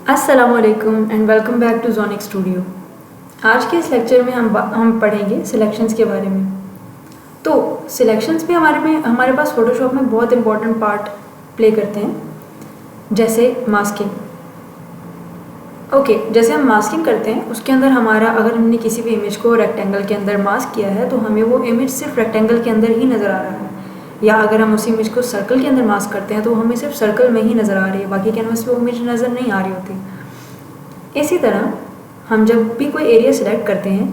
अस्सलामुअलैकुम and welcome back to Jonic studio. आज के इस लेक्चर में हम पढ़ेंगे सिलेक्शंस के बारे में। तो सिलेक्शंस भी हमारे पास फ़ोटोशॉप में बहुत इंपॉर्टेंट पार्ट प्ले करते हैं, जैसे मास्किंग। जैसे हम मास्किंग करते हैं उसके अंदर अगर हमने किसी भी इमेज को रेक्टेंगल के अंदर मास्क किया है तो हमें वो इमेज सिर्फ रेक्टेंगल के अंदर ही नज़र आ रहा है, या अगर हम उसी इमेज को सर्कल के अंदर मास्क करते हैं तो हमें सिर्फ सर्कल में ही नज़र आ रही है, बाकी कैनवस पे वो इमेज नज़र नहीं आ रही होती। इसी तरह हम जब भी कोई एरिया सिलेक्ट करते हैं,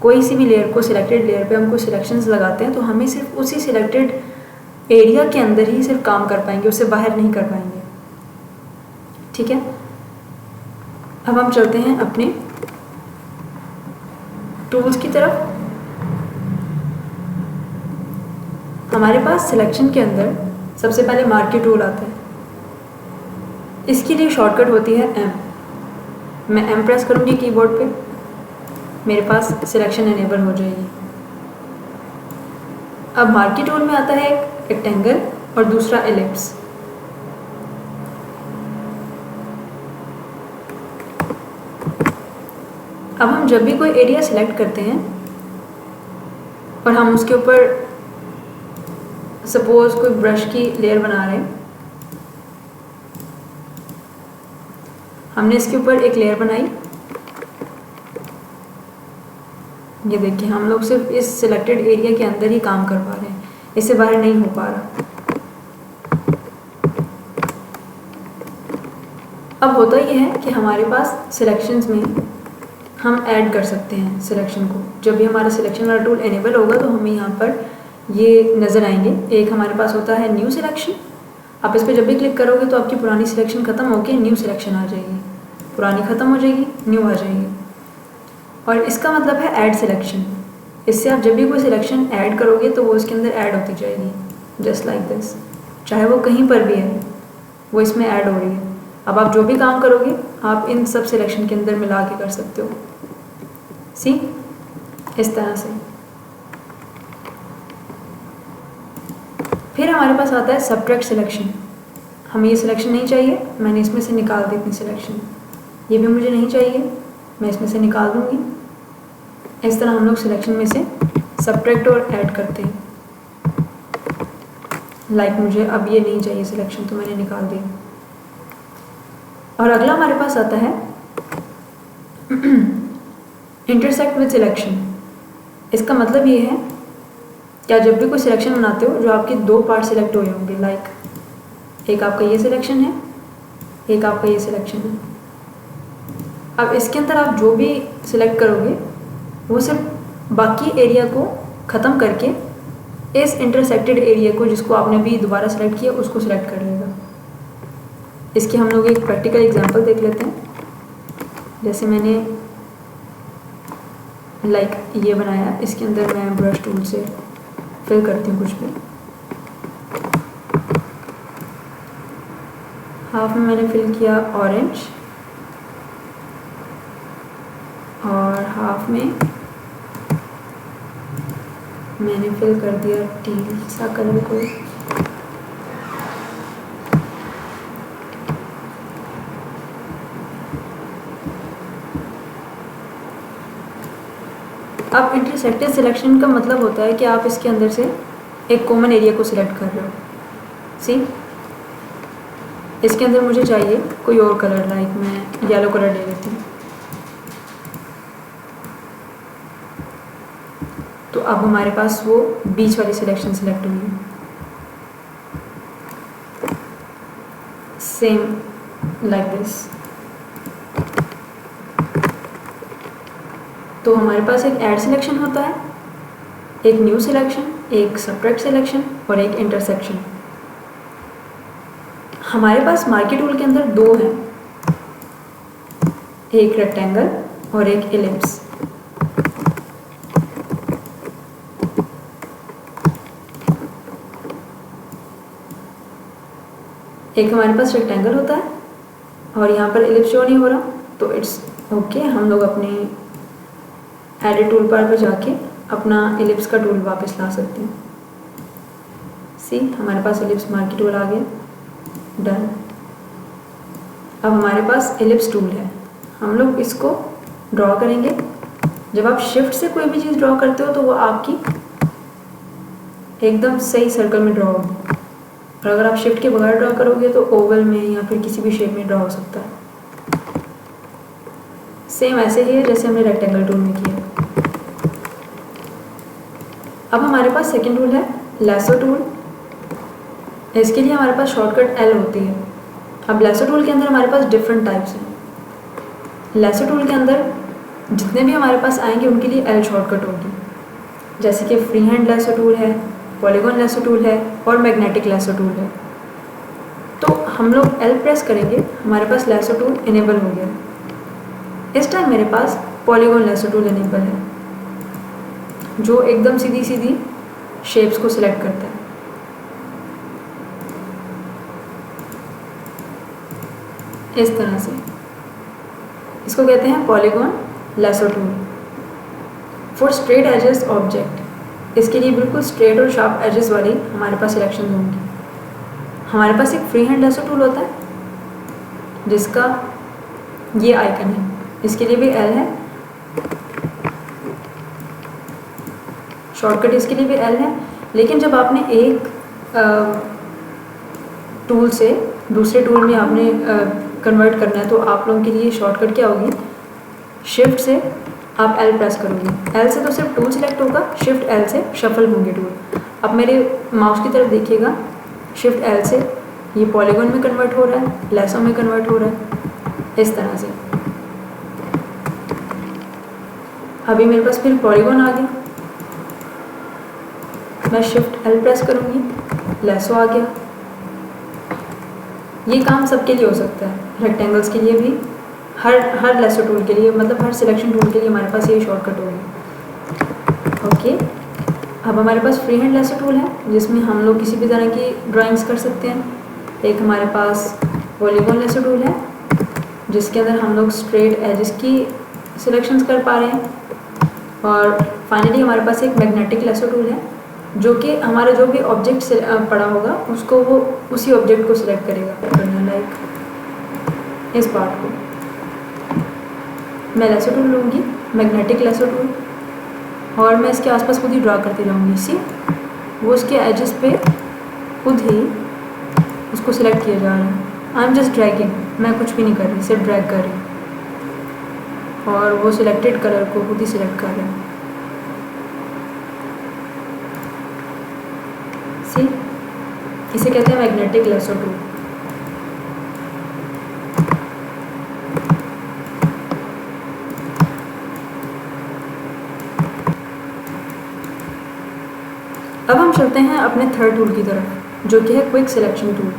कोई सी भी लेयर को सिलेक्टेड लेयर पे हम कोई सिलेक्शंस लगाते हैं तो हमें सिर्फ उसी सिलेक्टेड एरिया के अंदर ही सिर्फ काम कर पाएंगे, उससे बाहर नहीं कर पाएंगे। ठीक है, अब हम चलते हैं अपने टूल्स की तरफ। हमारे पास सिलेक्शन के अंदर सबसे पहले मार्क टूल आता है। इसके लिए शॉर्टकट होती है एम। मैं एम प्रेस करूँगी कीबोर्ड पे, मेरे पास सिलेक्शन एनेबल हो जाएगी। अब मार्क टूल में आता है एक रेक्टेंगल और दूसरा एलिप्स। अब हम जब भी कोई एरिया सिलेक्ट करते हैं और हम उसके ऊपर सपोज कोई ब्रश की लेयर बना रहे हैं, हमने इसके ऊपर एक लेयर बनाई। ये देखिए, हम लोग सिर्फ इस सिलेक्टेड एरिया के अंदर ही काम कर पा रहे हैं, इससे बाहर नहीं हो पा रहा। अब होता यह है कि हमारे पास सिलेक्शंस में हम ऐड कर सकते हैं सिलेक्शन को। जब भी हमारा सिलेक्शन वाला टूल एनेबल होगा तो हमें यहाँ पर ये नज़र आएंगे। एक हमारे पास होता है न्यू सिलेक्शन। आप इस पर जब भी क्लिक करोगे तो आपकी पुरानी सिलेक्शन ख़त्म होकर न्यू सिलेक्शन आ जाएगी, पुरानी ख़त्म हो जाएगी, न्यू आ जाएगी। और इसका मतलब है ऐड सिलेक्शन। इससे आप जब भी कोई सिलेक्शन ऐड करोगे तो वो उसके अंदर ऐड होती जाएगी, जस्ट लाइक दिस। चाहे वो कहीं पर भी है, वो इसमें ऐड हो रही है। अब आप जो भी काम करोगे आप इन सब सिलेक्शन के अंदर मिला के कर सकते हो। सी, इस तरह से। फिर हमारे पास आता है सब्ट्रैक्ट सिलेक्शन। हमें ये सिलेक्शन नहीं चाहिए, मैंने इसमें से निकाल दी इतनी सिलेक्शन। ये भी मुझे नहीं चाहिए, मैं इसमें से निकाल दूंगी। इस तरह हम लोग सिलेक्शन में से सब्ट्रैक्ट और ऐड करते हैं। मुझे अब ये नहीं चाहिए सिलेक्शन तो मैंने निकाल दिया। और अगला हमारे पास आता है इंटरसेक्ट विद सिलेक्शन। इसका मतलब ये है कि जब भी कोई सिलेक्शन बनाते हो जो आपके दो पार्ट सिलेक्ट हुए होंगे, एक आपका ये सिलेक्शन है, एक आपका ये सिलेक्शन है। अब इसके अंदर आप जो भी सिलेक्ट करोगे वो सिर्फ बाकी एरिया को ख़त्म करके इस इंटरसेक्टेड एरिया को, जिसको आपने भी दोबारा सेलेक्ट किया, उसको सिलेक्ट कर लेगा। इसके हम लोग एक प्रैक्टिकल एग्जांपल देख लेते हैं। जैसे मैंने ये बनाया, इसके अंदर मैं ब्रश टूल से फिल करती हूँ कुछ भी। हाफ में मैंने फिल किया ऑरेंज और हाफ में मैंने फिल कर दिया टील सा कलर को। अब इंटरसेक्टेड सिलेक्शन का मतलब होता है कि आप इसके अंदर से एक कॉमन एरिया को सिलेक्ट कर रहे हो। सी, इसके अंदर मुझे चाहिए कोई और कलर, मैं येलो कलर ले लेती हूँ। तो अब हमारे पास वो बीच वाली सिलेक्शन सिलेक्ट हुई है। Same like this. तो हमारे पास एक ऐड सिलेक्शन होता है, एक न्यू सिलेक्शन, एक सब्ट्रैक्ट सिलेक्शन और एक इंटरसेक्शन। हमारे पास मार्क टूल के अंदर दो हैं, एक रेक्टेंगल और एक एलिप्स। एक हमारे पास रेक्टेंगल होता है और यहाँ पर एलिप्स शो नहीं हो रहा, तो इट्स ओके। हम लोग अपनी एडिट टूल बार पर जाके अपना एलिप्स का टूल वापस ला सकते हैं। सी, हमारे पास एलिप्स मार्क टूल आ गया, डन। अब हमारे पास एलिप्स टूल है, हम लोग इसको ड्रॉ करेंगे। जब आप शिफ्ट से कोई भी चीज़ ड्रॉ करते हो तो वो आपकी एकदम सही सर्कल में ड्रॉ होगी, और अगर आप शिफ्ट के बगैर ड्रॉ करोगे तो ओवल में या फिर किसी भी शेप में ड्रॉ हो सकता है। सेम ऐसे ही है जैसे हमने रेक्टेंगल टूल में किया। अब हमारे पास सेकंड टूल है लैसो टूल। इसके लिए हमारे पास शॉर्टकट एल होती है। अब लैसो टूल के अंदर हमारे पास डिफरेंट टाइप्स हैं। लैसो टूल के अंदर जितने भी हमारे पास आएंगे उनके लिए एल शॉर्टकट होगी, जैसे कि फ्री हैंड लैसो टूल है, पॉलीगॉन लैसो टूल है और मैग्नेटिक लैसो टूल है। तो हम लोग एल प्रेस करेंगे, हमारे पास लैसो टूल इनेबल हो गया। इस टाइम मेरे पास पॉलीगॉन लैसो टूल इनेबल है, जो एकदम सीधी सीधी शेप्स को सिलेक्ट करता है। इस तरह से इसको कहते हैं polygon lasso tool. For straight edges object, इसके लिए बिल्कुल स्ट्रेट और शार्प एजेस वाली हमारे पास सिलेक्शन होंगी। हमारे पास एक फ्री हैंड लैसो टूल होता है जिसका ये आइकन है, इसके लिए भी एल है, शॉर्टकट इसके लिए भी एल है। लेकिन जब आपने एक टूल से दूसरे टूल में आपने कन्वर्ट करना है तो आप लोगों के लिए शॉर्टकट क्या होगी, शिफ्ट से आप एल प्रेस करोगे। एल से तो सिर्फ टूल सिलेक्ट होगा, शिफ्ट एल से शफल होंगे टूल। अब मेरे माउस की तरफ देखिएगा, शिफ्ट एल से ये पॉलीगॉन में कन्वर्ट हो रहा है, लैसो में कन्वर्ट हो रहा है, इस तरह से। अभी मेरे पास फिर पॉलीगॉन आ गया, मैं शिफ्ट एल प्रेस करूँगी, लैसो आ गया। ये काम सबके लिए हो सकता है, रेक्टेंगल्स के लिए भी, हर लैसो टूल के लिए, मतलब हर सिलेक्शन टूल के लिए हमारे पास ये शॉर्टकट होगी। ओके, अब हमारे पास फ्री हैंड लैसो टूल है जिसमें हम लोग किसी भी तरह की ड्राइंग्स कर सकते हैं। एक हमारे पास पॉलीगॉन लैसो टूल है जिसके अंदर हम लोग स्ट्रेट एजेस की सिलेक्शंस कर पा रहे हैं। और फाइनली हमारे पास एक मैग्नेटिक लैसो टूल है जो कि हमारा जो भी ऑब्जेक्ट पड़ा होगा उसको वो उसी ऑब्जेक्ट को सिलेक्ट करेगा। लाइक इस पार्ट को मैं लैसो टूल लूँगी, मैग्नेटिक लैसो टूल, और मैं इसके आसपास खुद ही ड्रा करती जाऊँगी। सी वो उसके एजेस पे खुद ही उसको सिलेक्ट किया जा रहा है। आई एम जस्ट ड्रैगिंग, मैं कुछ भी नहीं कर रही, सिर्फ ड्रैग कर रही हूँ, और वो सिलेक्टेड कलर को खुद ही सिलेक्ट कर रहे हैं। सी इसे कहते हैं मैग्नेटिक लैसो टूल। अब हम चलते हैं अपने थर्ड टूल की तरफ जो कि है क्विक सिलेक्शन टूल।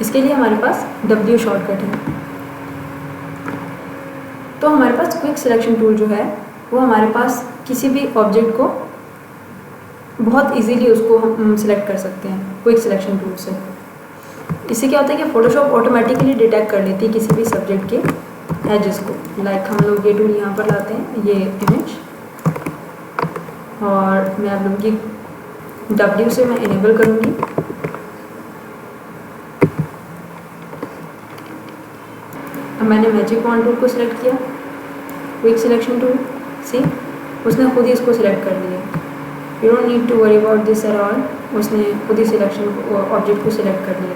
इसके लिए हमारे पास W शॉर्टकट है। तो हमारे पास क्विक सिलेक्शन टूल जो है वो हमारे पास किसी भी ऑब्जेक्ट को बहुत इजीली उसको हम सिलेक्ट कर सकते हैं क्विक सिलेक्शन टूल से। इससे क्या होता है कि फोटोशॉप ऑटोमेटिकली डिटेक्ट कर लेती है किसी भी सब्जेक्ट के एजेस को। लाइक हम लोग ये टूल यहाँ पर लाते हैं, ये इमेज, और मैं आप लोगों की W से मैं इनेबल करूँगी। अब मैंने मैजिक वॉन्ड टूल को सिलेक्ट किया, क्विक सिलेक्शन टूल, सी उसने खुद ही इसको सिलेक्ट कर लिया। You don't need to worry about this at all, उसने खुद ही सिलेक्शन ऑब्जेक्ट को सिलेक्ट कर लिया।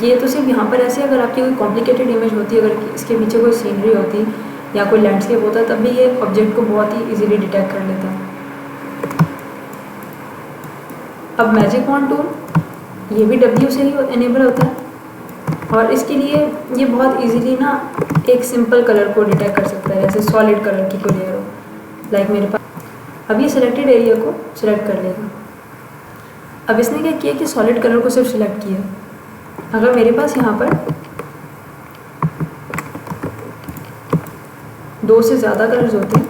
ये तो सिर्फ यहाँ पर ऐसे, अगर आपकी कोई कॉम्प्लिकेटेड इमेज होती, अगर इसके पीछे कोई सीनरी होती या कोई लैंडस्केप होता तब भी ये ऑब्जेक्ट को बहुत ही इजीली डिटेक्ट कर लेता। अब मैजिक वॉन्ड टूल ये भी W से ही इनेबल होता है, और इसके लिए ये बहुत इजीली ना एक सिंपल कलर को डिटेक्ट कर सकता है, जैसे सॉलिड कलर की कोई लेयर हो। लाइक मेरे पास अब ये सिलेक्टेड एरिया को सिलेक्ट कर लेगा। अब इसने क्या किया कि सॉलिड कलर को सिर्फ सिलेक्ट किया। अगर मेरे पास यहाँ पर 2 से ज़्यादा कलर्स होते हैं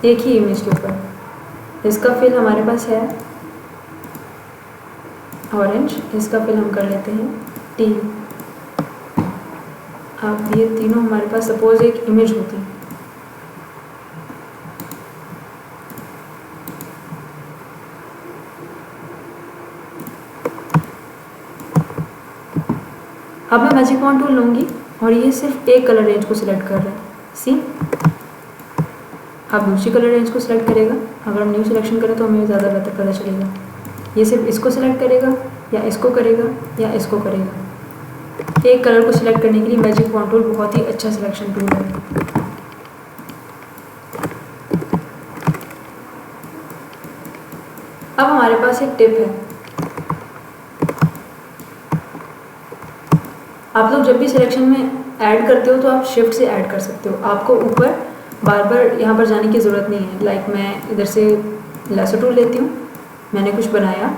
एक ही इमेज के ऊपर, इसका फिल हमारे पास है ऑरेंज, इसका फिल हम कर लेते हैं टी। अब ये तीनों हमारे पास सपोज एक इमेज होती है, अब मैं मैजिक वॉन्ड टूल लूँगी और ये सिर्फ एक कलर रेंज को सिलेक्ट कर रहा है। सी, अब दूसरी कलर रेंज को सिलेक्ट करेगा। अगर हम न्यू सिलेक्शन करें तो हमें ज़्यादा बेहतर पता चलेगा। ये सिर्फ इसको सिलेक्ट करेगा या इसको करेगा या इसको करेगा। एक कलर को सिलेक्ट करने के लिए मैजिक वॉन्ड टूल बहुत ही अच्छा सिलेक्शन टूल है। अब हमारे पास एक टिप है। आप लोग जब भी सिलेक्शन में ऐड करते हो तो आप शिफ्ट से ऐड कर सकते हो। आपको ऊपर बार बार यहाँ पर जाने की ज़रूरत नहीं है। लाइक मैं इधर से लेसर टूल लेती हूँ, मैंने कुछ बनाया।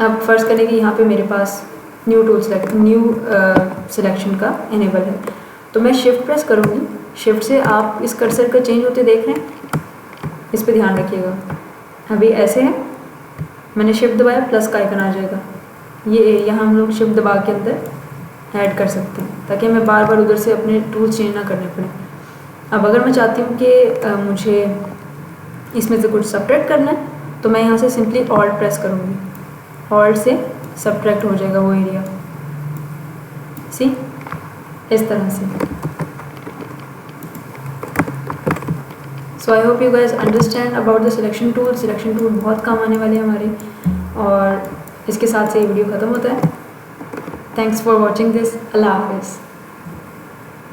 अब फर्ज करें कि यहाँ पे मेरे पास न्यू सिलेक्शन का इनेबल है, तो मैं शिफ्ट प्रेस करूँगी। शिफ्ट से आप इस कर्सर का चेंज होते देख रहे हैं, इस पर ध्यान रखिएगा। अभी ऐसे है, मैंने शिफ्ट दबाया, प्लस का आइकन आ जाएगा। ये एरिया हम लोग शिफ्ट दबा के अंदर ऐड कर सकते हैं ताकि हमें बार बार उधर से अपने टूल्स चेंज ना करने पड़े। अब अगर मैं चाहती हूँ कि मुझे इसमें से कुछ सब्ट्रैक्ट करना है तो मैं यहाँ से सिंपली ऑल्ट प्रेस करूँगी। ऑल्ट से सब्ट्रैक्ट हो जाएगा वो एरिया। सी, इस तरह से। So I hope you guys understand about the selection tool. Selection tool बहुत काम आने वाले हैं हमारे, और इसके साथ से ये वीडियो ख़त्म होता है। Thanks for watching this. अल्लाह हाफिज़।